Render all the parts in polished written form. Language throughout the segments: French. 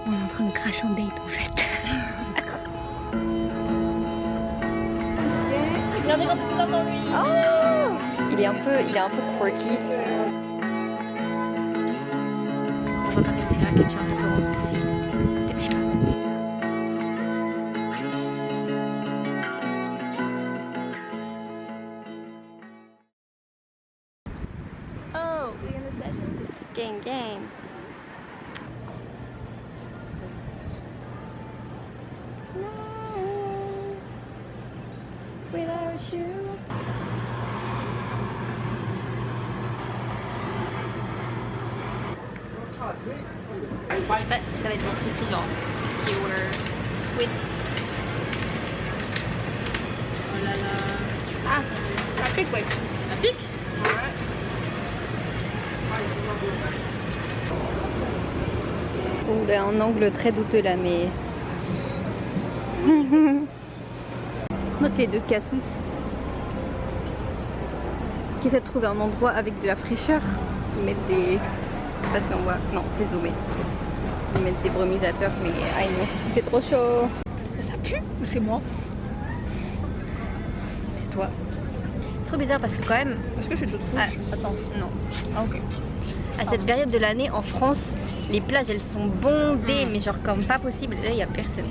On est en train de crash en date en fait. Regardez quand c'est dans lui. Oh, il est un peu quirky. On va pas réussir à catcher un restaurant ici. Ça dépêche pas. Oh, we're in the station. Gang gang. Without you. Ça va être un truc genre fewer with. Oh là là. Ah, ça pique ouais. La pique. Ouais. Bon, il a un angle très douteux là, mais. Note les deux cassos qui essaient de trouver un endroit avec de la fraîcheur. Ils mettent des. Je sais pas si on voit. Non, c'est zoomé. Ils mettent des brumisateurs, mais ah non, il fait trop chaud. Ça pue ou c'est moi? C'est toi. C'est trop bizarre parce que quand même. Est-ce que je suis toute rouge? Ah, attends, non. Ah ok. À cette période de l'année en France, les plages elles sont bondées, mais genre comme pas possible. Là, il y a personne.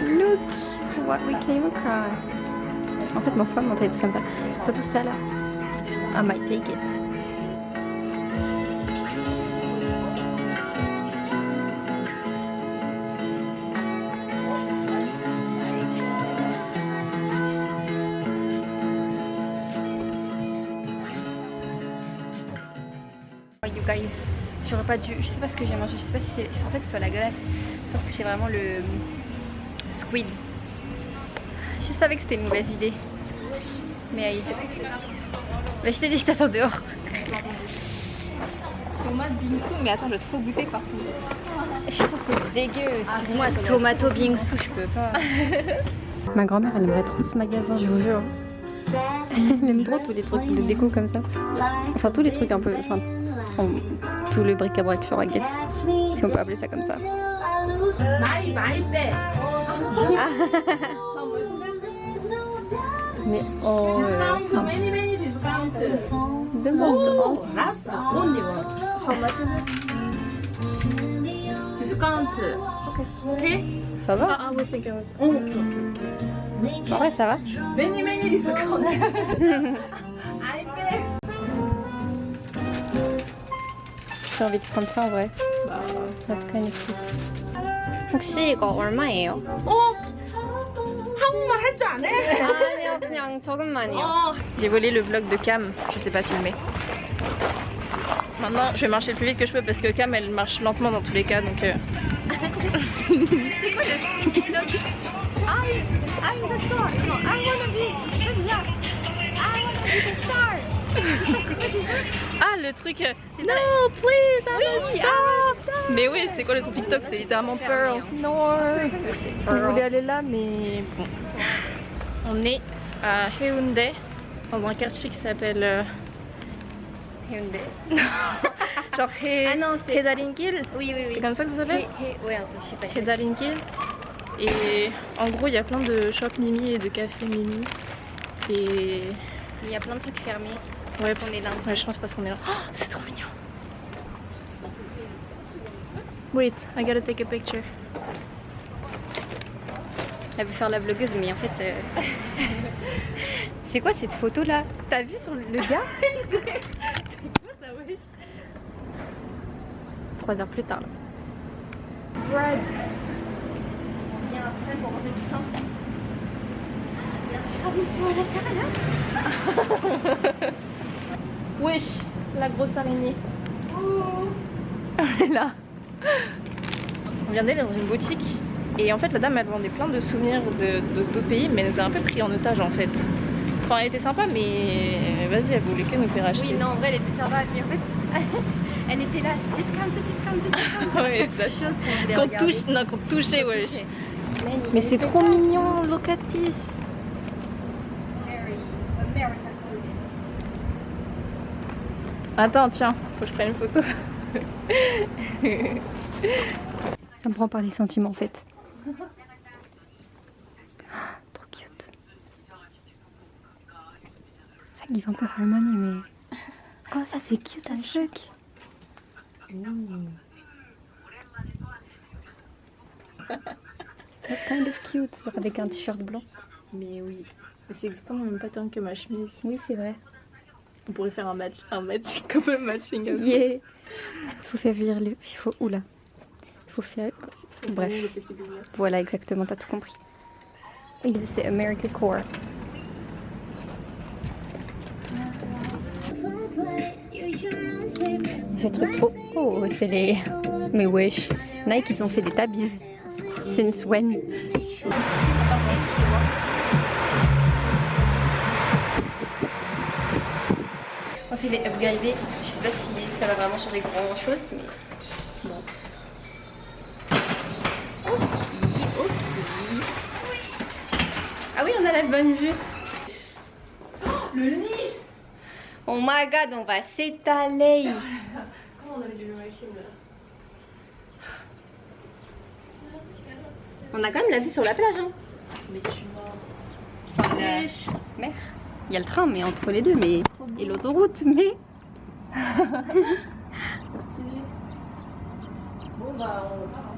Look what we came across. En fait, mon femme montait des trucs comme ça. Surtout ça là. I might take it. Oh, you guys, j'aurais pas dû. Je sais pas ce que j'ai mangé. Je sais pas si c'est. Je pense pas que ce soit la glace. Je pense que c'est vraiment le squid. Je savais que c'était une mauvaise idée. Mais aïe. Bah, je t'ai dit, je t'attends dehors. Tomate bingsu, mais attends, je vais trop goûter par contre. Je suis sûre que c'est dégueu. Excuse-moi, tomato bingsu, je peux pas. Ma grand-mère, elle aimerait trop ce magasin, je vous jure. Elle aime trop tous les trucs de déco comme ça. Enfin, tous les trucs un peu. Enfin, tout le bric-à-brac, genre, I guess. Si on peut appeler ça comme ça. Mais oh. Many discount. Demande. Last only one. How much is it? Discount. Okay. Ça va? I will think I will. Oh, okay. En vrai, ça va? Many discount. I pay. J'ai envie de prendre ça en vrai. That's kind of cute. 혹시 이거 얼마예요? 한국말 할 줄 아네? 아니요, 그냥 조금만요. J'ai volé le vlog de Cam, je sais pas filmer. Maintenant, je vais marcher le plus vite que je peux parce que Cam, elle marche lentement dans tous les cas, donc. C'est quoi le TikTok? Ah, d'accord. Non, I wanna be. C'est ça. I wanna be the star. C'est quoi déjà? Ah, le truc. No, please, I'm a star. Mais oui, c'est quoi le son TikTok? C'est littéralement Pearl. Non. On voulait aller là, mais bon. On est à Haeundae, dans un quartier qui s'appelle. Hyundai. Genre Ah non, c'est. Hedaringil. Oui. C'est comme ça que ça s'appelle? Ouais, attends, je sais pas. Hedaringil. Et en gros, il y a plein de shops Mimi et de cafés Mimi. Et. Il y a plein de trucs fermés. Ouais, On est lundi. Ouais, je pense parce qu'on est là. Oh, c'est trop mignon. Wait, I gotta take a picture. Elle veut faire la vlogueuse, mais en fait. C'est quoi cette photo là? T'as vu sur le gars? 3 heures plus tard. Bread. On vient après pour manger du pain. Il y a un petit ravissement à la carte là. Wesh, la grosse araignée. Oh. Elle est là. On vient d'aller dans une boutique et en fait la dame elle vendait plein de souvenirs d'autres pays, mais elle nous a un peu pris en otage en fait. Enfin elle était sympa, mais vas-y, elle voulait que nous faire acheter. Oui, non, en vrai elle était sympa, mais en fait elle était là, discount. Ouais, ça, chose qu'on touche, non, qu'on touchait, wesh. Mais c'est trop mignon, look at this. Attends, tiens, faut que je prenne une photo. Ça me prend par les sentiments en fait. Trop cute. Ça give un peu Harmony mais... Oh ça c'est cute as fuck. That's kind of cute, genre avec un t-shirt blanc. Mais oui, c'est exactement le même pattern que ma chemise. Oui c'est vrai. On pourrait faire un couple matching. Yeah. Il faut faire vivre le... Il faut... Oula. Il faut faire... Bref. Voilà exactement, t'as tout compris. Oui, c'est America Core. Ces trucs trop... Oh, c'est les... Mais wesh. Nike, ils ont fait des tabises. Since when? On s'est fait upgrader. Je sais pas si ça va vraiment changer grand chose, mais bon. Ok. Ah oui, on a la bonne vue. Oh, le lit! Oh my god, on va s'étaler. Comment on avait dû le machine là? On a quand même la vue sur la plage, hein. Mais tu m'as... Enfin, la mer. Il y a le train, mais entre les deux, mais... Et l'autoroute, mais... Bon bah on part.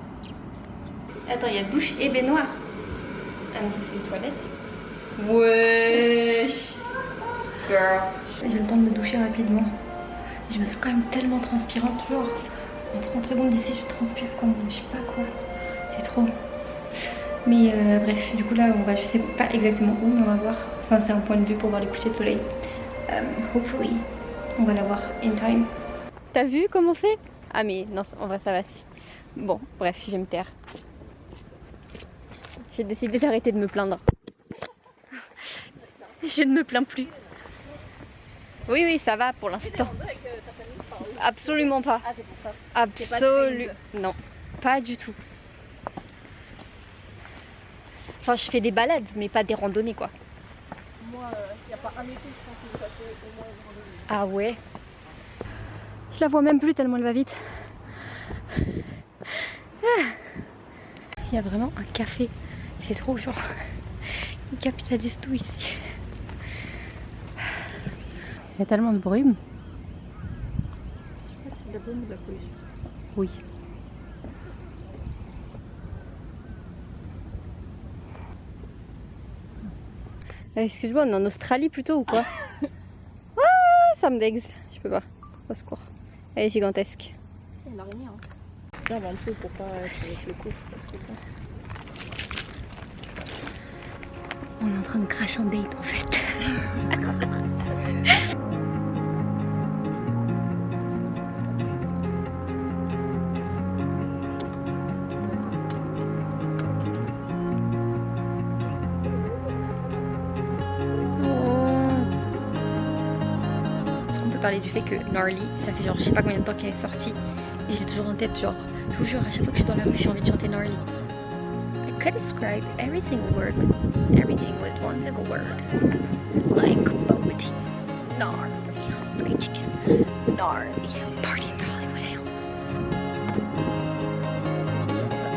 Attends, il y a douche et baignoire. Ah mais ça c'est les toilettes. Wesh. Girl. J'ai eu le temps de me doucher rapidement. Je me sens quand même tellement transpirante, genre. En 30 secondes d'ici, je transpire comme je sais pas quoi. C'est trop. Mais bref, du coup là, on va, je sais pas exactement où, mais on va voir. Enfin, c'est un point de vue pour voir les couchers de soleil. Hopefully, on va la voir in time. T'as vu comment c'est? Ah mais non, en vrai ça va. Bon, bref, je vais me taire. J'ai décidé d'arrêter de me plaindre. Je ne me plains plus. Oui, oui, ça va pour l'instant. Absolument pas. Ah, c'est pour ça. Absolument. Non, pas du tout. Enfin, je fais des balades, mais pas des randonnées, quoi. Moi, il n'y a pas un été, je pense que j'ai passé au moins une randonnée. Ah ouais. Je la vois même plus tellement elle va vite. Il y a vraiment un café. C'est trop genre. Ils capitalisent tout ici. Il y a tellement de brume. C'est de la bonne ou de la pollution? Oui. Excuse-moi, on est en Australie plutôt ou quoi? Ah, ça me dégue. Je peux pas. Au secours. Elle est gigantesque. Il y a une araignée, hein. Là, on va en dessous pour pas être le coup. On est en train de crash en date en fait. Parler du fait que Gnarly, ça fait genre je sais pas combien de temps qu'elle est sortie et j'ai toujours en tête genre, je vous jure à chaque fois que je suis dans la rue j'ai envie de chanter Gnarly. I could describe every single word, everything with one single word, like poverty, gnarly, fried chicken, gnarly, party in Hollywood Hills.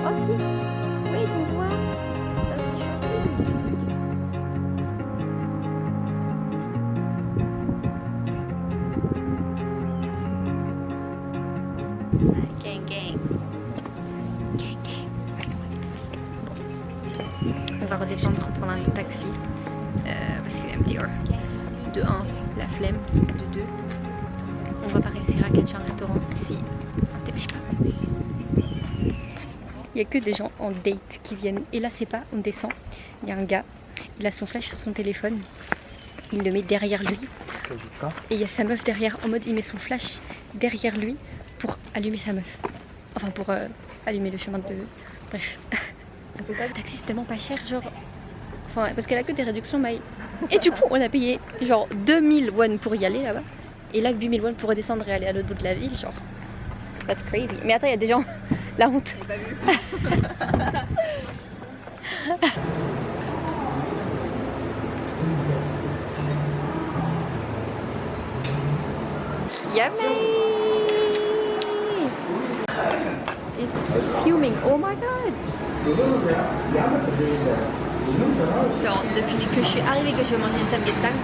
Oh si, oui on voit, that's chanté. Gang gang. Gang gang. On va redescendre pour prendre un autre taxi. Parce que MDR. De 1, la flemme. De 2, on va pas réussir à catcher un restaurant si on se dépêche pas. Il y a que des gens en date qui viennent. Et là c'est pas, on descend. Il y a un gars, il a son flash sur son téléphone. Il le met derrière lui. Et il y a sa meuf derrière en mode il met son flash derrière lui pour allumer sa meuf. Enfin pour allumer le chemin de... Bref. Le taxi c'est tellement pas cher genre... Enfin parce qu'elle a que des réductions mailles. Et du coup on a payé genre 2000 won pour y aller là-bas. Et là 8000 won pour redescendre et aller à l'autre bout de la ville genre... That's crazy. Mais attends il y a des gens... La honte. Yummy! It's fuming. Oh my god! Genre, depuis que je suis arrivée que je veux manger une samgyetang.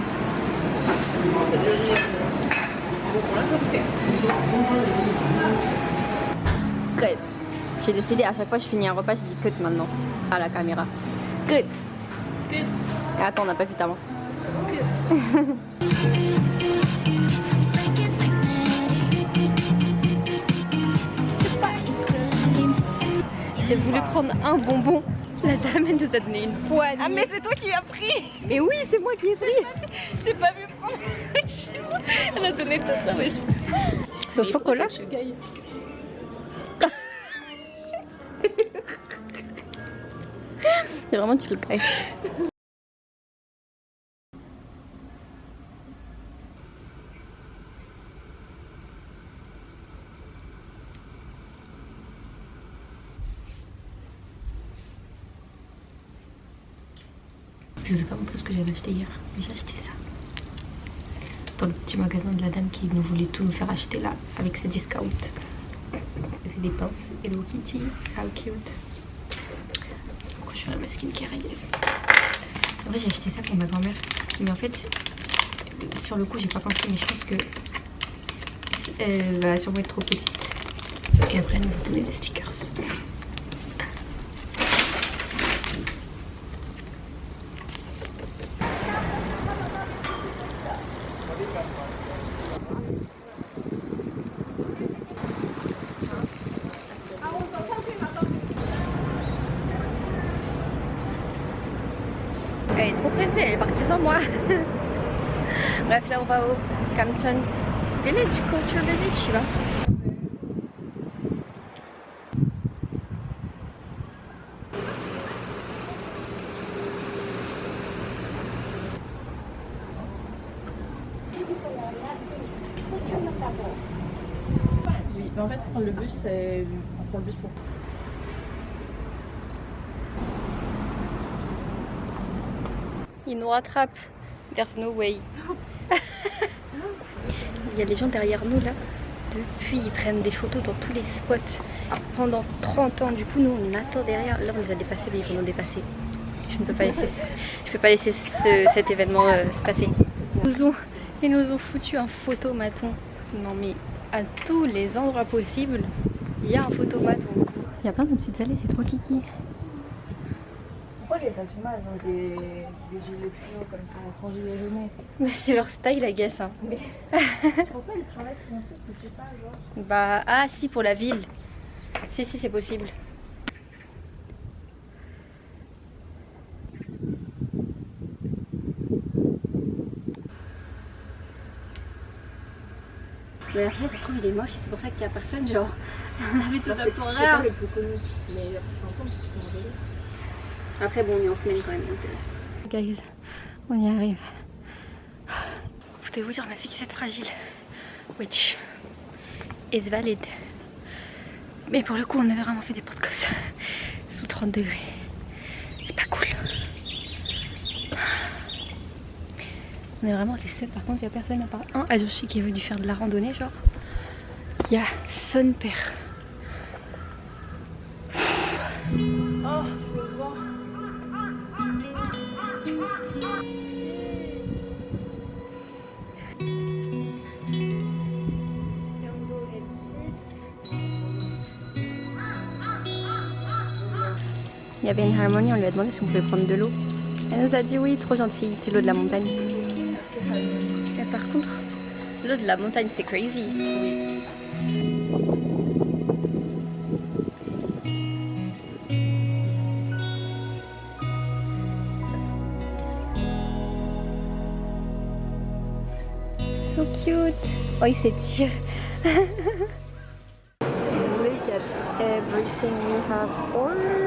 Good. J'ai décidé à chaque fois que je finis un repas, je dis cut maintenant à la caméra. Good. Good. Et attends, on n'a pas vu avant. J'ai voulu prendre un bonbon. La dame, elle nous a donné une poignée. Ah mais c'est toi qui l'as pris. Mais oui, c'est moi qui ai pris. Je t'ai pas vu prendre. Elle a donné tout ça, wesh. Ce chocolat. C'est vraiment chill guy. Je vous ai pas montré ce que j'avais acheté hier, mais j'ai acheté ça. Dans le petit magasin de la dame qui nous voulait tout nous faire acheter là, avec ses discounts. C'est des pinces Hello Kitty, how cute. Pourquoi je ferai ma skincare, yes. En vrai j'ai acheté ça pour ma grand-mère, mais en fait, sur le coup j'ai pas pensé, mais je pense que elle va sûrement être trop petite. Et après elle nous a donné des stickers. Elle est trop pressée, elle est partie sans moi. Bref, là on va au Kamcheon Village, Culture Village, tu vois. Oui, mais en fait prendre le bus, c'est... On prend le bus pour... Ils nous rattrapent. There's no way. Il y a les gens derrière nous là. Depuis, ils prennent des photos dans tous les spots pendant 30 ans. Du coup, nous, on attend derrière. Là, on les a dépassés, mais ils vont nous dépasser. Je ne peux pas laisser, cet événement se passer. Ils nous ont foutu un photomaton. Non, mais à tous les endroits possibles, il y a un photomaton. Il y a plein de petites allées, c'est trop kiki. Pourquoi les Asuma, elles ont des gilets fluo comme ça, elles sont gilets jaunes? Mais c'est leur style, I guess. Hein. Mais pourquoi ils travaillent pour un truc que je sais pas, genre? Bah, ah si, pour la ville. Si, c'est possible. La dernière fois, je trouve il est moche et c'est pour ça qu'il n'y a personne, genre. On avait tout ça pour rien. C'est pas le plus connu, mais c'est longtemps parce qu'ils sont envolés. Après, bon, on est en semaine quand même. Donc, guys, on y arrive. Vous devez vous dire, ma cicatrice est fragile. Which is valid. Mais pour le coup, on avait vraiment fait des portes comme ça. Sous 30 degrés. C'est pas cool. On est vraiment restés. Par contre, il n'y a personne à part un ajoshi qui est venu faire de la randonnée, genre. Il y a son père. Oh, le vent. Il y avait une harmonie, on lui a demandé si on pouvait prendre de l'eau. Elle nous a dit oui, trop gentil, c'est l'eau de la montagne. Et par contre, l'eau de la montagne c'est crazy. Oui. So cute. Oh, il s'étire. Look at everything we have ordered.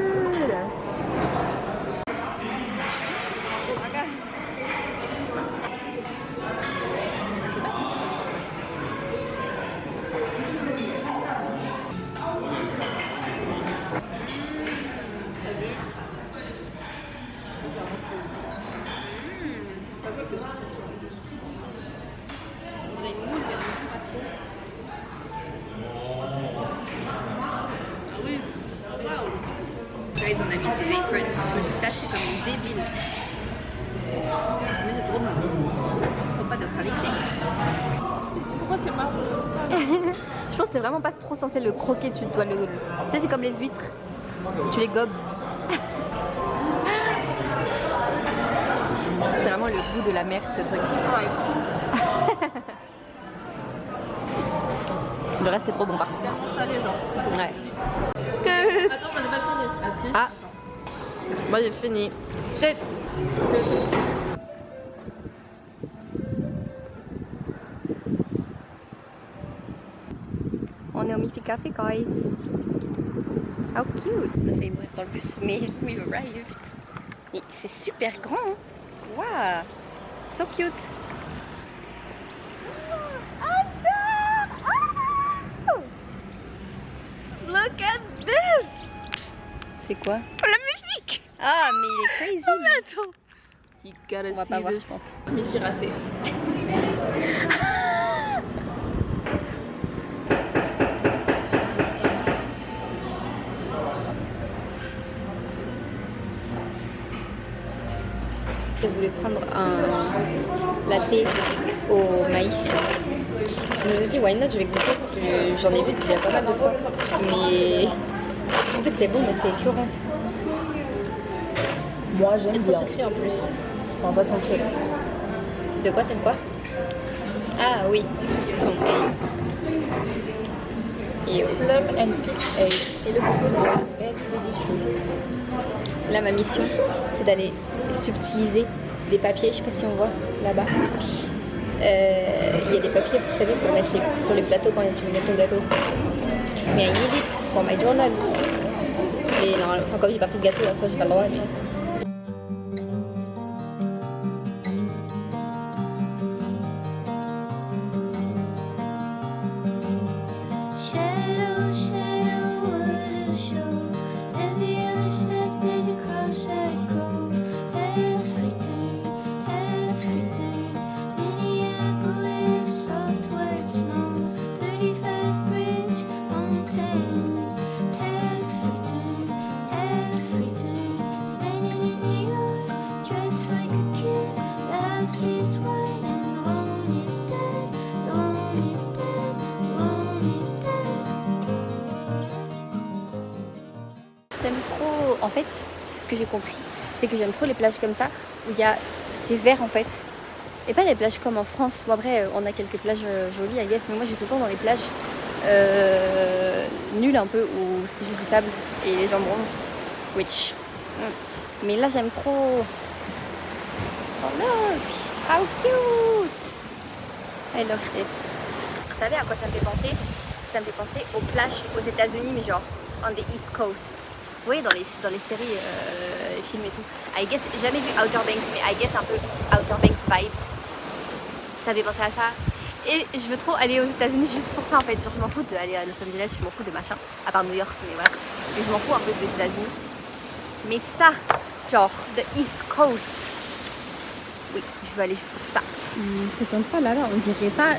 Guys, on a mis des aprons. Je me suis tâchée comme une débile. Mais c'est trop bon. Faut pas de qualité. Pourquoi c'est marrant ça? Je pense que t'es vraiment pas trop censé le croquer. Tu dois le. Tu sais, c'est comme les huîtres. Tu les gobes. C'est vraiment le goût de la mer, ce truc. Ouais. Le reste est trop bon par contre. Clairement salé genre. Ouais. Attends, on n'a pas fini. Ah si. Ah. Moi j'ai fini. On est au Miffy Café, guys. How cute. On a failli mourir dans le bus, mais we've arrived. Et c'est super grand. Hein. Wow. So cute. Look at this. C'est quoi? Oh, la musique. Ah, mais il est crazy. Oh, mais attends. You gotta On va see pas voir, this. je pense. Mais j'ai raté. Je voulais prendre un latte au maïs. Je me suis dit, why not, je vais goûter parce que j'en ai vu déjà pas mal de fois. Mais en fait, c'est bon, mais c'est écœurant. Moi C'est j'aime trop bien. sucré en plus. Enfin, pas sans truc. De quoi, t'aimes quoi? Ah oui, son eggs. Et Plum and peach egg. Et le coco. Egg delicious. Là, ma mission, c'est d'aller subtiliser des papiers. Je sais pas si on voit là-bas. Il y a des papiers, vous savez, pour mettre sur les plateaux quand tu mets ton gâteau. Mais I need it for my journal. Mais non, enfin, comme j'ai pas pris de gâteau, ça j'ai pas le droit. Mais... Shadow, shadow, what a show. Every other step there's a cross I grow. Every turn. Minneapolis, soft white snow. 35 bridge on 10. Every turn. Standing in New York, dressed like a kid. The house is white and the moon is dead. The moon is dead. The moon is dead. J'aime trop, en fait, ce que j'ai compris, c'est que j'aime trop les plages comme ça, où il y a, c'est vert en fait. Et pas les plages comme en France. Bon après, on a quelques plages jolies, I guess, mais moi je vais tout le temps dans les plages nulles un peu, où c'est juste du sable et les gens bronzent. Which... Mais là j'aime trop. Oh look! How cute! I love this. Vous savez à quoi ça me fait penser? Ça me fait penser aux plages aux États-Unis, mais genre on the East Coast. Vous voyez dans les séries, les films et tout. I guess, j'ai jamais vu Outer Banks, mais I guess un peu Outer Banks vibes. Ça me fait penser à ça. Et je veux trop aller aux États-Unis juste pour ça en fait. Genre je m'en fous d'aller à Los Angeles, je m'en fous de machin. À part New York, mais voilà. Mais je m'en fous un peu des États-Unis. Mais ça, genre the East Coast. Oui, je veux aller juste pour ça. Cet endroit là-bas, on dirait pas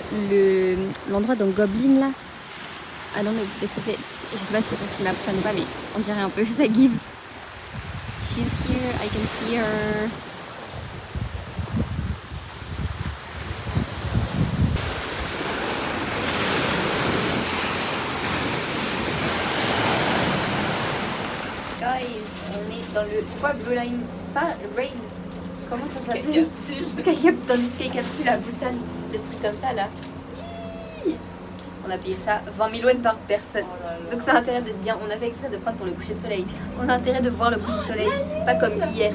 l'endroit dans Goblin là. Ah non mais je sais pas si c'est parce que la personne ou pas, mais on dirait un peu ça give. She's here, I can see her. Guys, on est dans le... C'est quoi Blue Line? Pas Rain. Comment ça s'appelle? Sky Capsule. Sky Capsule, dans le Sky Capsule à Busan. Le truc comme ça là. On a payé ça 20 000 won par personne. Oh là là. Donc ça a intérêt d'être bien. On a fait exprès de prendre pour le coucher de soleil. On a intérêt de voir le coucher de soleil. Pas comme hier.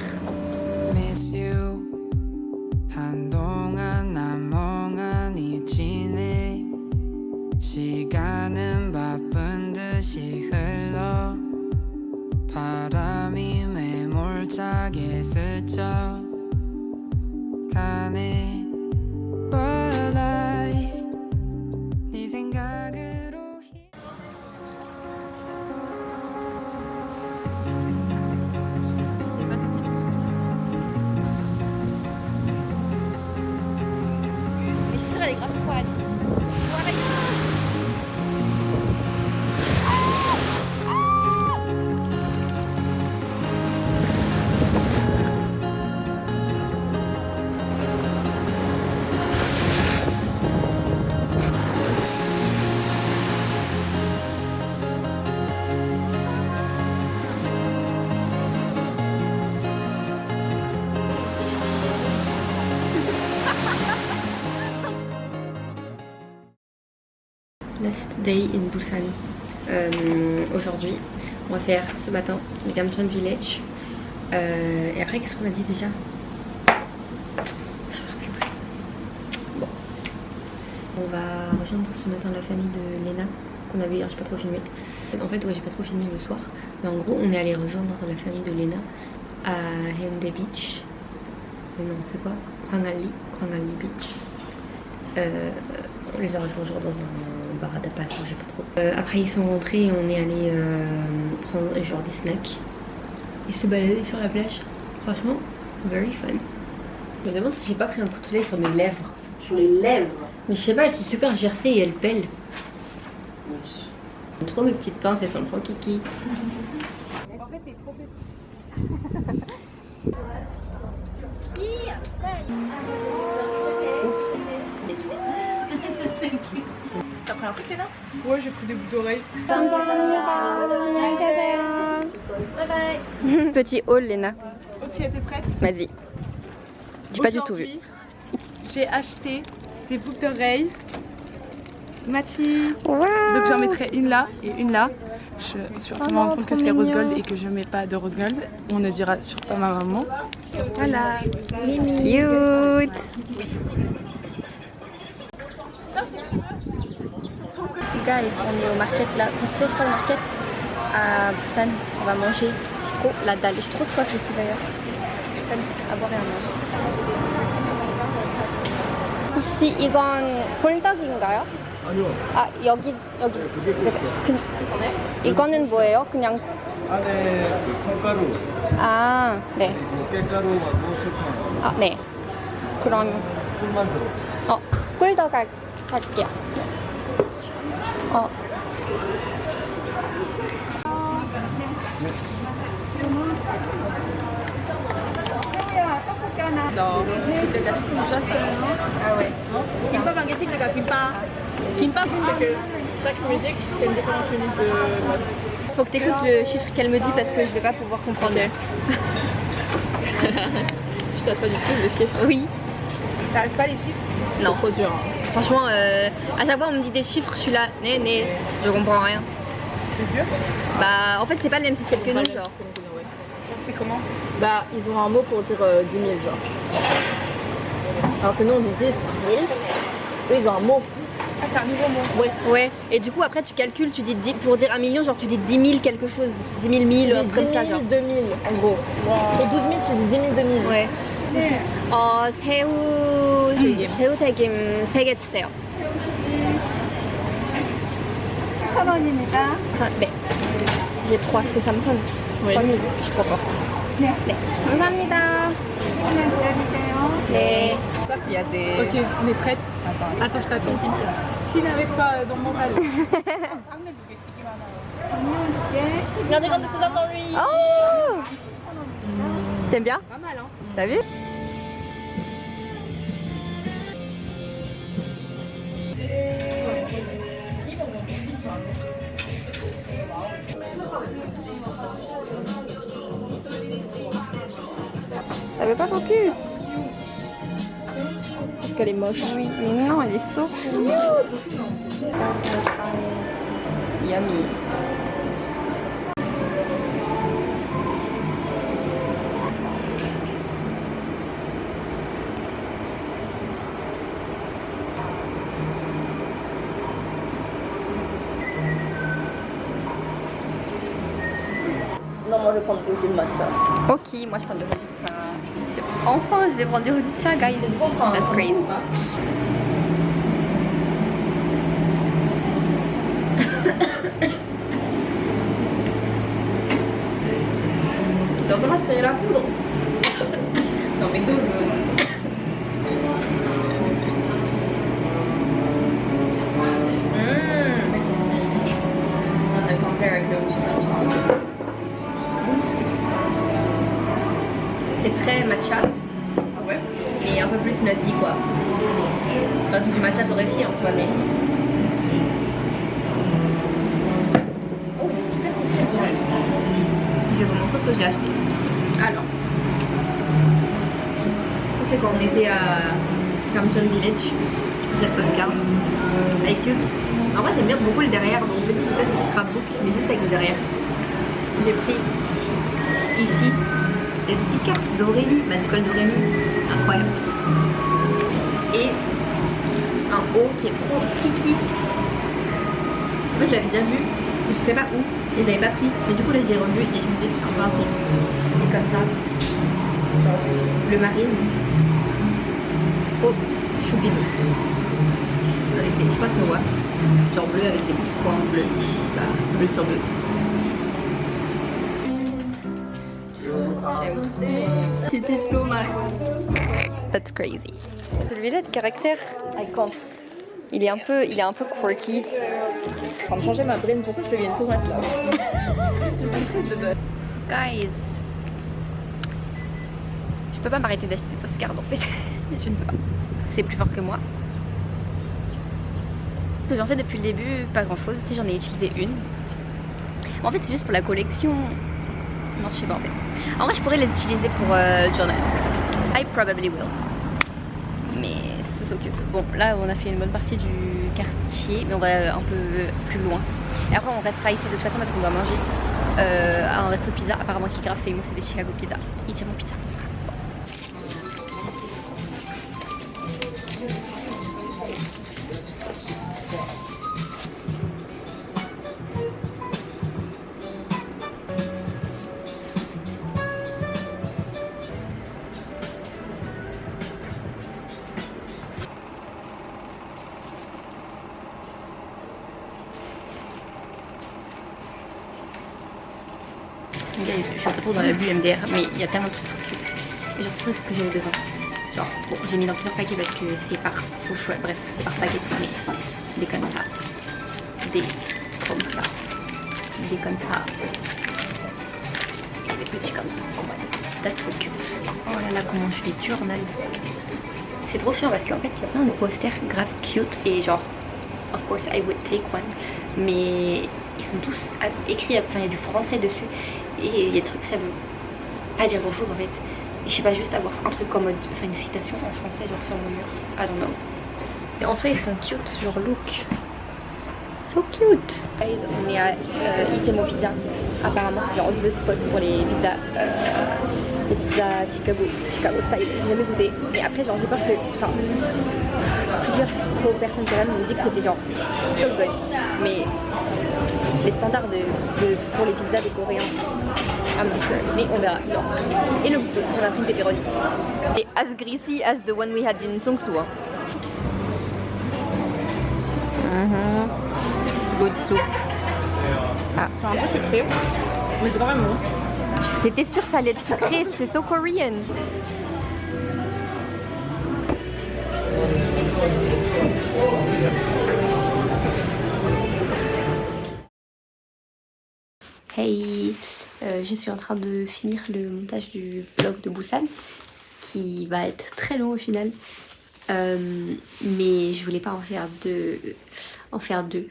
Miss you 한동안 난 멍하니 지내 시간은 바쁜 듯이 흘러 바람이 매몰차게 스쳐 가네 But I 네 생각으로 Je sais pas, ça s'est mis tout seul. Mais je suis sûre elle est grave froide. Voilà. day in Busan. Aujourd'hui, on va faire ce matin le Gamcheon Village. Et après, qu'est-ce qu'on a dit déjà? Je me rappelle plus. Bon. On va rejoindre ce matin la famille de Lena qu'on avait hier, j'ai pas trop filmé. En fait, ouais, j'ai pas trop filmé le soir. Mais en gros, on est allé rejoindre la famille de Lena à Hyundai Beach. Non, c'est quoi? Hwangali Beach. On les a rejoints genre dans un bar à tapas, je sais pas trop. Après ils sont rentrés et on est allé prendre genre des snacks et se balader sur la plage. Franchement, very fun. Je me demande si j'ai pas pris un coup de soleil sur mes lèvres. Sur les lèvres. Mais je sais pas, elles sont super gercées et elles pèlent. Trop mes petites pinces, elles sont trop kiki. En fait, t'es trop petit. T'as pris un truc Léna? Ouais, j'ai pris des boucles d'oreilles. Petit haul, Lena. Ok, t'es prête? Vas-y. J'ai pas du tout vu. Aujourd'hui, j'ai acheté des boucles d'oreilles matching. Wow. Donc j'en mettrai une là et une là. Je suis en train de me rendre compte que c'est rose gold et que je mets pas de rose gold. On ne dira surtout pas à ma maman. Voilà. Cute. Guys, on est au market là, Courtier Market à Busan. On va manger. J'ai trop la dalle, j'ai trop soif ici d'ailleurs. Je peux à boire et à manger. 혹시 이건 홀덕인가요? 아니요. 아 여기. 이거는 뭐예요? 그냥 안에 그 콩가루, 아 네. 그리고 깻가루하고 설탕, 아 네. 그럼 술만 들어. 홀덕 살게요. Non, c'est de la sauce soja. Ah ouais. Kimbap ang gising naka kimbap. Kimbap, c'est que chaque musique, c'est une différente unique de mode. Faut que t'écoutes le chiffre qu'elle me dit parce que je vais pas pouvoir comprendre. Je t'attends du tout le chiffre. Oui. T'arrives pas les chiffres? Non. C'est trop dur. Franchement, à chaque fois on me dit des chiffres, je suis là, je comprends rien. C'est dur? Bah en fait c'est pas le même système que nous genre. C'est comment? Bah, ils ont un mot pour dire 10 000, genre. Alors que nous, on dit 10 000. Eux, ils ont un mot. Ah, c'est un nouveau mot? Ouais. Ouais, et du coup après tu calcules, tu dis 10, pour dire 1 million, genre tu dis 10 000 quelque chose, 10 000 1000, un truc comme ça genre. 2 000, en gros. Pour 12 000, tu dis 10 000, 2 000. Ouais. 새우튀김 3개 주세요. 1,000원입니다. Ah, 네. J'ai 3, c'est 3,000. Oui. 3 000, je suis trop forte. 네. 네. 감사합니다. 조금만 기다리세요. 네. Il y a des... Ok, on est prête? Attends, je t'attends. Chine avec toi dans mon râle. Regardez comme c'est ça dans lui. Oh T'aimes bien? Pas mal, hein? T'as vu? Ça veut pas focus? Parce qu'elle est moche. Oui, mais non, elle est so cute. Yummy. Non, moi je vais prendre une matcha. Ok, moi je prends du hojicha. Enfin, je vais prendre du hojicha, guys. That's great. ¿Dónde vas a ir a culo? No me dudo. On a compare avec le hojicha. C'est très matcha. Ah ouais? Et un peu plus nutty quoi. Enfin, c'est du matcha torréfié en soi, mais. Oh, il est super sexy. Je vais vous montrer ce que j'ai acheté. Alors, c'est quand on était à Gamcheon Village. cette postcard. Avec cute. En vrai j'aime bien beaucoup le derrière, donc je me dis c'est peut-être un scrapbook, mais juste avec le derrière. J'ai pris ici des stickers d'Aurélie, Magical d'Aurélie, incroyable. Et un haut qui est trop kiki. Moi je l'avais déjà vu, je sais pas où, et je l'avais pas pris. Mais du coup là je l'ai revu et je me suis dit c'est un peu ainsi. Et comme ça, le marine, trop choupidou. Avec des, je sais pas si on voit, genre bleu avec des petits points bleus, bah, bleu sur bleu. Petite tomate. That's crazy. Celui-là de caractère, I can't. il est un peu quirky. Je suis en train de changer ma brain, pourquoi je deviens une tomate là? Guys, je peux pas m'arrêter d'acheter des postcards en fait. Je ne peux pas. C'est plus fort que moi. Ce que j'en fais depuis le début, pas grand chose. Si j'en ai utilisé une. En fait, c'est juste pour la collection. Non, je sais pas en fait. En vrai, je pourrais les utiliser pour journal. I probably will. Mais c'est so cute. Bon, là, on a fait une bonne partie du quartier, mais on va un peu plus loin. Et après, on restera ici de toute façon parce qu'on doit manger à un resto de pizza. Apparemment, qui est grave famous, c'est des Chicago Pizza. Itiamo Pizza. Guys, je suis un peu trop dans la bulle MDR, mais il y a tellement de trucs trop cute. Et genre, c'est vrai que j'avais besoin. Genre, bon, j'ai mis dans plusieurs paquets parce que c'est par faux choix. Bref, c'est par paquet tout, mais des comme ça, des comme ça, des comme ça, et des petits comme ça. Oh, ouais, that's so cute. Oh là là, comment je fais journal. C'est trop chiant parce qu'en fait, il y a plein de posters grave cute et genre, of course, I would take one, mais ils sont tous écrits, enfin, il y a du français dessus. Et il y a des trucs, ça veut pas dire grand chose en fait. Et je sais pas, juste avoir un truc en mode, enfin une citation en français, genre sur mon mur. I don't know. Et en soi, ils sont cute, genre look. So cute. Guys, on est à Itiamo Pizza. Apparemment, c'est genre the spot pour les pizzas Chicago style. J'ai jamais goûté. Mais après, genre, j'ai peur que, enfin, plusieurs personnes qui me disent que c'était genre so good. Mais les standards pour les pizzas des Coréens, I'm not sure, mais on verra. Genre. Et le gusto, on a pris une pepperoni. Et as greasy as the one we had in Seongsu. Good soup. Ah. C'est un peu sucré, mais c'est quand même bon. C'était sûr ça allait être sucré, c'est so Korean. Hey, je suis en train de finir le montage du vlog de Busan qui va être très long au final, mais je voulais pas en faire deux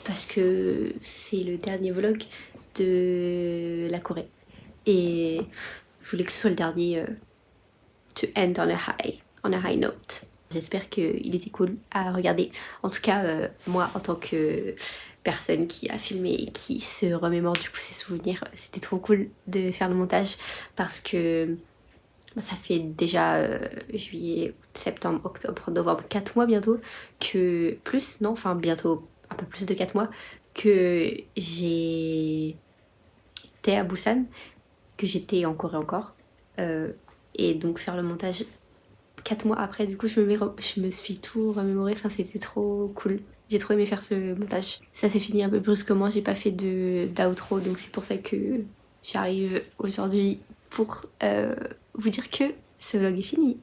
parce que c'est le dernier vlog de la Corée et je voulais que ce soit le dernier to end on a high note. J'espère qu'il était cool à regarder. En tout cas, moi en tant que personne qui a filmé et qui se remémore du coup ses souvenirs, c'était trop cool de faire le montage parce que ça fait déjà juillet, septembre, octobre, novembre, 4 mois bientôt que plus, non, enfin bientôt un peu plus de 4 mois que j'étais à Busan, que j'étais en Corée encore et donc faire le montage 4 mois après, du coup je me suis tout remémoré, enfin c'était trop cool. J'ai trop aimé faire ce montage. Ça s'est fini un peu brusquement, j'ai pas fait d'outro, donc c'est pour ça que j'arrive aujourd'hui pour vous dire que ce vlog est fini.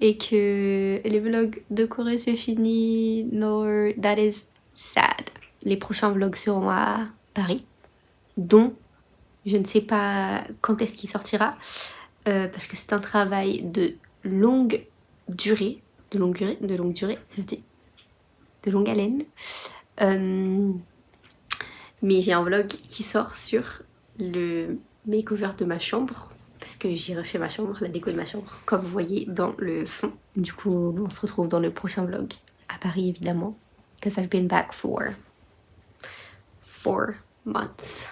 Et que les vlogs de Corée c'est fini. No, that is sad. Les prochains vlogs seront à Paris, dont je ne sais pas quand est-ce qu'il sortira, parce que c'est un travail de longue durée, ça se dit, de longue haleine. Mais j'ai un vlog qui sort sur le makeover de ma chambre parce que j'ai refait ma chambre, la déco de ma chambre, comme vous voyez dans le fond. Du coup, on se retrouve dans le prochain vlog, à Paris évidemment, because I've been back for 4 months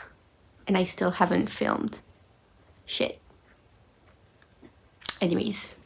and I still haven't filmed shit. Anyways,